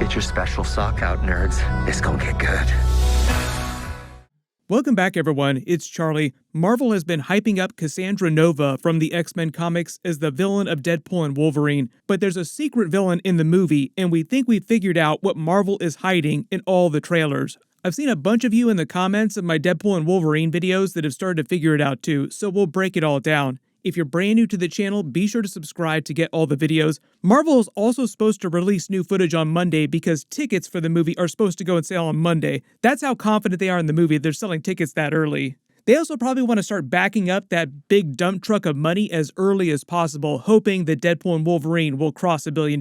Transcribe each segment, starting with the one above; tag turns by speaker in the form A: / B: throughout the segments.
A: Get your special sock out, nerds. It's gonna get good.
B: Welcome back, everyone. It's Charlie. Marvel has been hyping up Cassandra Nova from the X-Men comics as the villain of Deadpool and Wolverine, but there's a secret villain in the movie, and we think we've figured out what Marvel is hiding in all the trailers. I've seen a bunch of you in the comments of my Deadpool and Wolverine videos that have started to figure it out too, so we'll break it all down. If you're brand new to the channel, be sure to subscribe to get all the videos. Marvel is also supposed to release new footage on Monday because tickets for the movie are supposed to go on sale on Monday. That's how confident they are in the movie. They're selling tickets that early. They also probably want to start backing up that big dump truck of money as early as possible, hoping that Deadpool and Wolverine will cross $1 billion.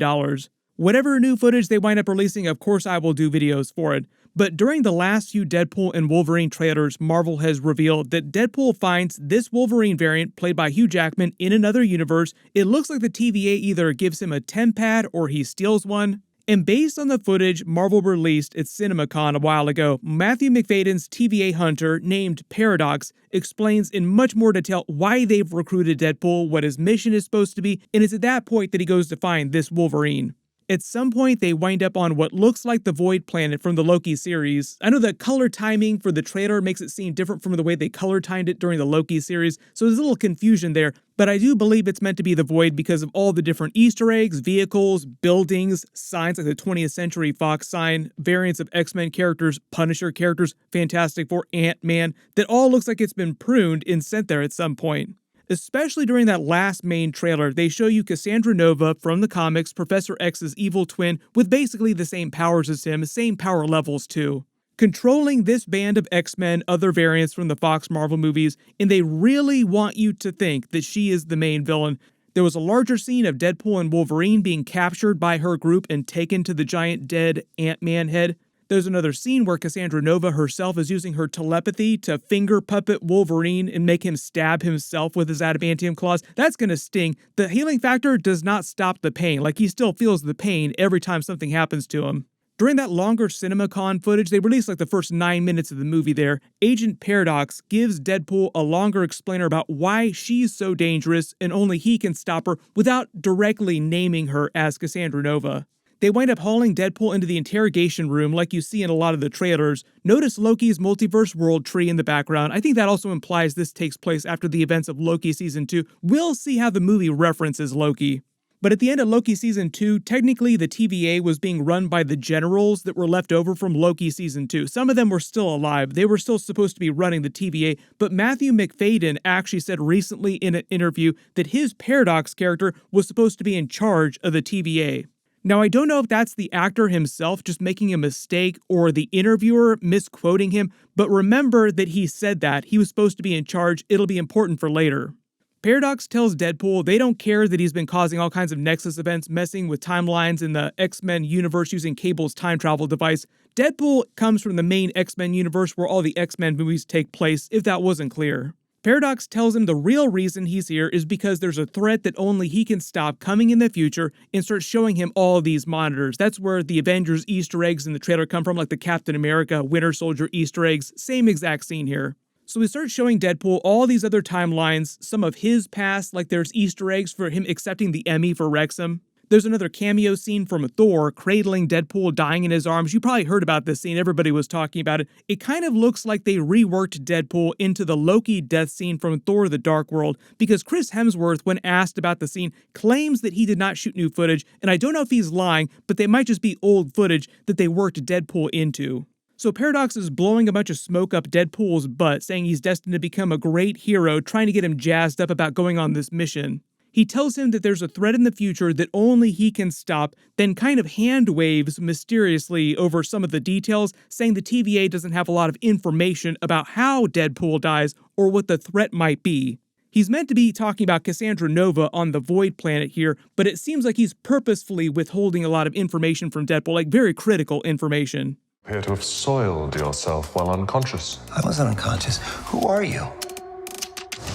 B: Whatever new footage they wind up releasing, of course I will do videos for it. But during the last few Deadpool and Wolverine trailers, Marvel has revealed that Deadpool finds this Wolverine variant, played by Hugh Jackman, in another universe. It looks like the TVA either gives him a temp pad or he steals one. And based on the footage Marvel released at CinemaCon a while ago, Matthew Macfadyen's TVA hunter, named Paradox, explains in much more detail why they've recruited Deadpool, what his mission is supposed to be, and it's at that point that he goes to find this Wolverine. At some point, they wind up on what looks like the Void Planet from the Loki series. I know the color timing for the trailer makes it seem different from the way they color timed it during the Loki series, so there's a little confusion there, but I do believe it's meant to be the Void because of all the different Easter eggs, vehicles, buildings, signs like the 20th Century Fox sign, variants of X-Men characters, Punisher characters, Fantastic Four, Ant-Man, that all looks like it's been pruned and sent there at some point. Especially during that last main trailer, they show you Cassandra Nova from the comics, Professor X's evil twin, with basically the same powers as him, same power levels too. Controlling this band of X-Men, other variants from the Fox Marvel movies, and they really want you to think that she is the main villain. There was a larger scene of Deadpool and Wolverine being captured by her group and taken to the giant dead Ant-Man head. There's another scene where Cassandra Nova herself is using her telepathy to finger puppet Wolverine and make him stab himself with his adamantium claws. That's gonna sting. The healing factor does not stop the pain, like he still feels the pain every time something happens to him. During that longer CinemaCon footage, they released like the first 9 minutes of the movie there, Agent Paradox gives Deadpool a longer explainer about why she's so dangerous and only he can stop her without directly naming her as Cassandra Nova. They wind up hauling Deadpool into the interrogation room like you see in a lot of the trailers. Notice Loki's multiverse world tree in the background. I think that also implies this takes place after the events of Loki Season 2. We'll see how the movie references Loki. But at the end of Loki Season 2, technically the TVA was being run by the generals that were left over from Loki Season 2. Some of them were still alive. They were still supposed to be running the TVA, but Matthew Macfadyen actually said recently in an interview that his Paradox character was supposed to be in charge of the TVA. Now, I don't know if that's the actor himself just making a mistake or the interviewer misquoting him, but remember that he said that. He was supposed to be in charge. It'll be important for later. Paradox tells Deadpool they don't care that he's been causing all kinds of Nexus events, messing with timelines in the X-Men universe using Cable's time travel device. Deadpool comes from the main X-Men universe where all the X-Men movies take place, if that wasn't clear. Paradox tells him the real reason he's here is because there's a threat that only he can stop coming in the future, and starts showing him all of these monitors. That's where the Avengers Easter eggs in the trailer come from, like the Captain America, Winter Soldier Easter eggs. Same exact scene here. So he starts showing Deadpool all these other timelines, some of his past, like there's Easter eggs for him accepting the Emmy for Wrexham. There's another cameo scene from Thor cradling Deadpool dying in his arms. You probably heard about this scene. Everybody was talking about it. It kind of looks like they reworked Deadpool into the Loki death scene from Thor: The Dark World, because Chris Hemsworth, when asked about the scene, claims that he did not shoot new footage, and I don't know if he's lying, but they might just be old footage that they worked Deadpool into. So Paradox is blowing a bunch of smoke up Deadpool's butt, saying he's destined to become a great hero, trying to get him jazzed up about going on this mission. He tells him that there's a threat in the future that only he can stop, then kind of hand waves mysteriously over some of the details, saying the TVA doesn't have a lot of information about how Deadpool dies or what the threat might be. He's meant to be talking about Cassandra Nova on the Void Planet here, but it seems like he's purposefully withholding a lot of information from Deadpool, like very critical information.
C: You appear to have soiled yourself while unconscious.
D: I wasn't unconscious. Who are you?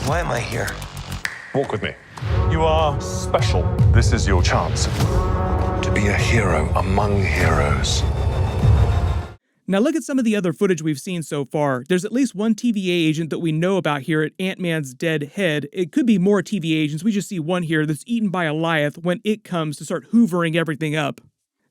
D: Why am I here?
C: Walk with me. You are special. This is your chance.
D: To be a hero among heroes.
B: Now look at some of the other footage we've seen so far. There's at least one TVA agent that we know about here at Ant-Man's dead head. It could be more TVA agents. We just see one here that's eaten by Goliath when it comes to start hoovering everything up.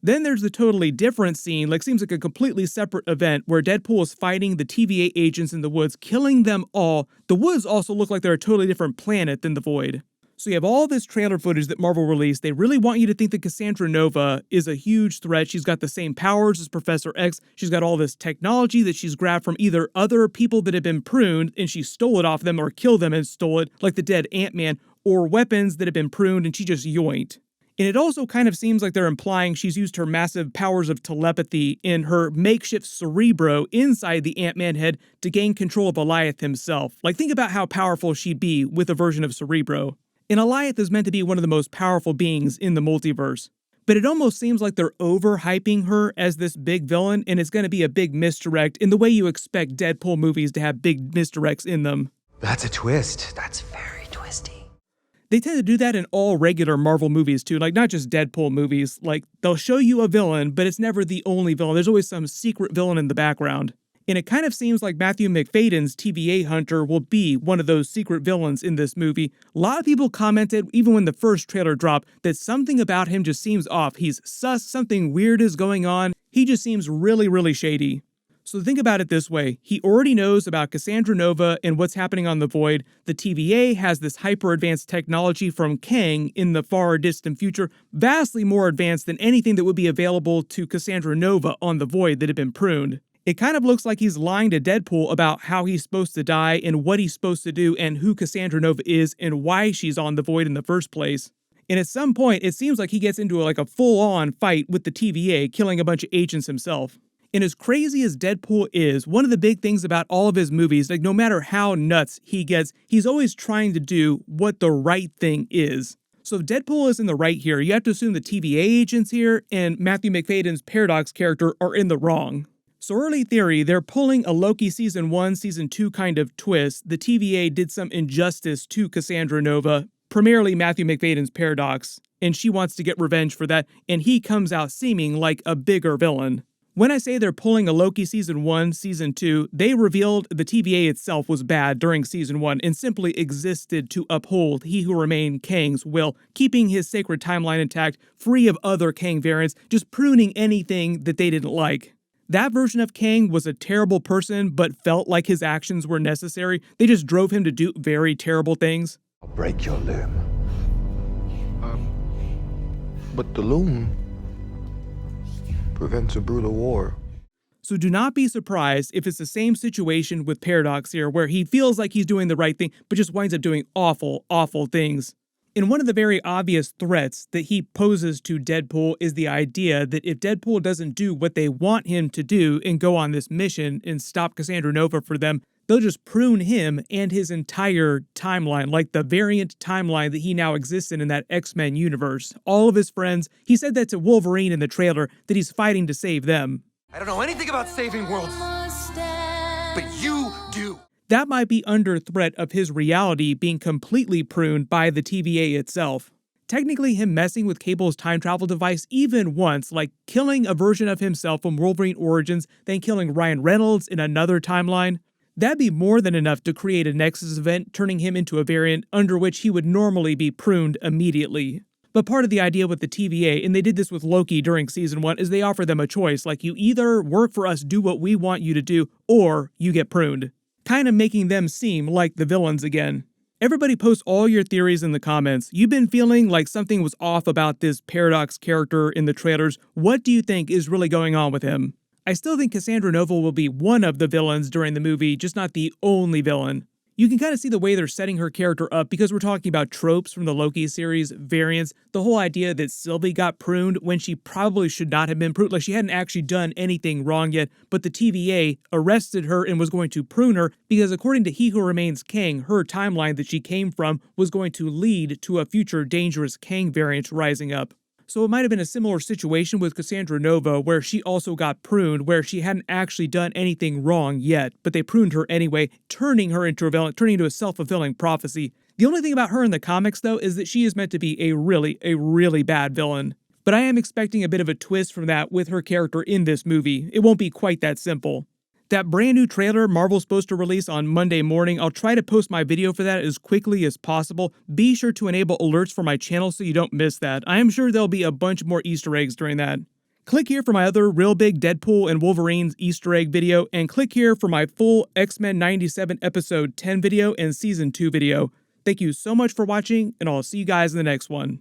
B: Then there's the totally different scene, like seems like a completely separate event, where Deadpool is fighting the TVA agents in the woods, killing them all. The woods also look like they're a totally different planet than the Void. So you have all this trailer footage that Marvel released. They really want you to think that Cassandra Nova is a huge threat. She's got the same powers as Professor X. She's got all this technology that she's grabbed from either other people that have been pruned and she stole it off them, or killed them and stole it, like the dead Ant-Man, or weapons that have been pruned and she just yoinked. And it also kind of seems like they're implying she's used her massive powers of telepathy in her makeshift Cerebro inside the Ant-Man head to gain control of Alioth himself. Like, think about how powerful she'd be with a version of Cerebro. And Alioth is meant to be one of the most powerful beings in the multiverse. But it almost seems like they're overhyping her as this big villain, and it's going to be a big misdirect in the way you expect Deadpool movies to have big misdirects in them.
A: That's a twist. That's very twisty.
B: They tend to do that in all regular Marvel movies too, like not just Deadpool movies. Like, they'll show you a villain, but it's never the only villain. There's always some secret villain in the background. And it kind of seems like Matthew Macfadyen's TVA Hunter will be one of those secret villains in this movie. A lot of people commented, even when the first trailer dropped, that something about him just seems off. He's sus, something weird is going on. He just seems really, really shady. So think about it this way. He already knows about Cassandra Nova and what's happening on the Void. The TVA has this hyper-advanced technology from Kang in the far distant future, vastly more advanced than anything that would be available to Cassandra Nova on the Void that had been pruned. It kind of looks like he's lying to Deadpool about how he's supposed to die and what he's supposed to do and who Cassandra Nova is and why she's on the Void in the first place. And at some point, it seems like he gets into a full-on fight with the TVA, killing a bunch of agents himself. And as crazy as Deadpool is, one of the big things about all of his movies, like no matter how nuts he gets, he's always trying to do what the right thing is. So if Deadpool is in the right here, you have to assume the TVA agents here and Matthew Macfadyen's Paradox character are in the wrong. So early theory, they're pulling a Loki Season 1, Season 2 kind of twist. The TVA did some injustice to Cassandra Nova, primarily Matthew Macfadyen's Paradox, and she wants to get revenge for that, and he comes out seeming like a bigger villain. When I say they're pulling a Loki Season 1, Season 2, they revealed the TVA itself was bad during Season 1 and simply existed to uphold He Who Remained Kang's will, keeping his sacred timeline intact, free of other Kang variants, just pruning anything that they didn't like. That version of Kang was a terrible person, but felt like his actions were necessary. They just drove him to do very terrible things.
D: I'll break your limb. But the loom prevents a brutal war.
B: So do not be surprised if it's the same situation with Paradox here, where he feels like he's doing the right thing, but just winds up doing awful, awful things. And one of the very obvious threats that he poses to Deadpool is the idea that if Deadpool doesn't do what they want him to do and go on this mission and stop Cassandra Nova for them, they'll just prune him and his entire timeline, like the variant timeline that he now exists in that X-Men universe. All of his friends, he said that to Wolverine in the trailer, that he's fighting to save them.
A: I don't know anything about saving worlds, but you do.
B: That might be under threat of his reality being completely pruned by the TVA itself. Technically, him messing with Cable's time travel device even once, like killing a version of himself from Wolverine Origins, then killing Ryan Reynolds in another timeline, that'd be more than enough to create a Nexus event, turning him into a variant under which he would normally be pruned immediately. But part of the idea with the TVA, and they did this with Loki during Season 1, is they offer them a choice, like you either work for us, do what we want you to do, or you get pruned. Kind of making them seem like the villains again. Everybody post all your theories in the comments. You've been feeling like something was off about this Paradox character in the trailers. What do you think is really going on with him? I still think Cassandra Nova will be one of the villains during the movie, just not the only villain. You can kind of see the way they're setting her character up because we're talking about tropes from the Loki series, variants, the whole idea that Sylvie got pruned when she probably should not have been pruned, like she hadn't actually done anything wrong yet, but the TVA arrested her and was going to prune her because according to He Who Remains Kang, her timeline that she came from was going to lead to a future dangerous Kang variant rising up. So it might have been a similar situation with Cassandra Nova where she also got pruned, where she hadn't actually done anything wrong yet, but they pruned her anyway, turning her into a villain, turning into a self-fulfilling prophecy. The only thing about her in the comics, though, is that she is meant to be a really bad villain. But I am expecting a bit of a twist from that with her character in this movie. It won't be quite that simple. That brand new trailer Marvel's supposed to release on Monday morning, I'll try to post my video for that as quickly as possible. Be sure to enable alerts for my channel so you don't miss that. I am sure there'll be a bunch more Easter eggs during that. Click here for my other real big Deadpool and Wolverine's Easter egg video, and click here for my full X-Men 97 episode 10 video and season 2 video. Thank you so much for watching, and I'll see you guys in the next one.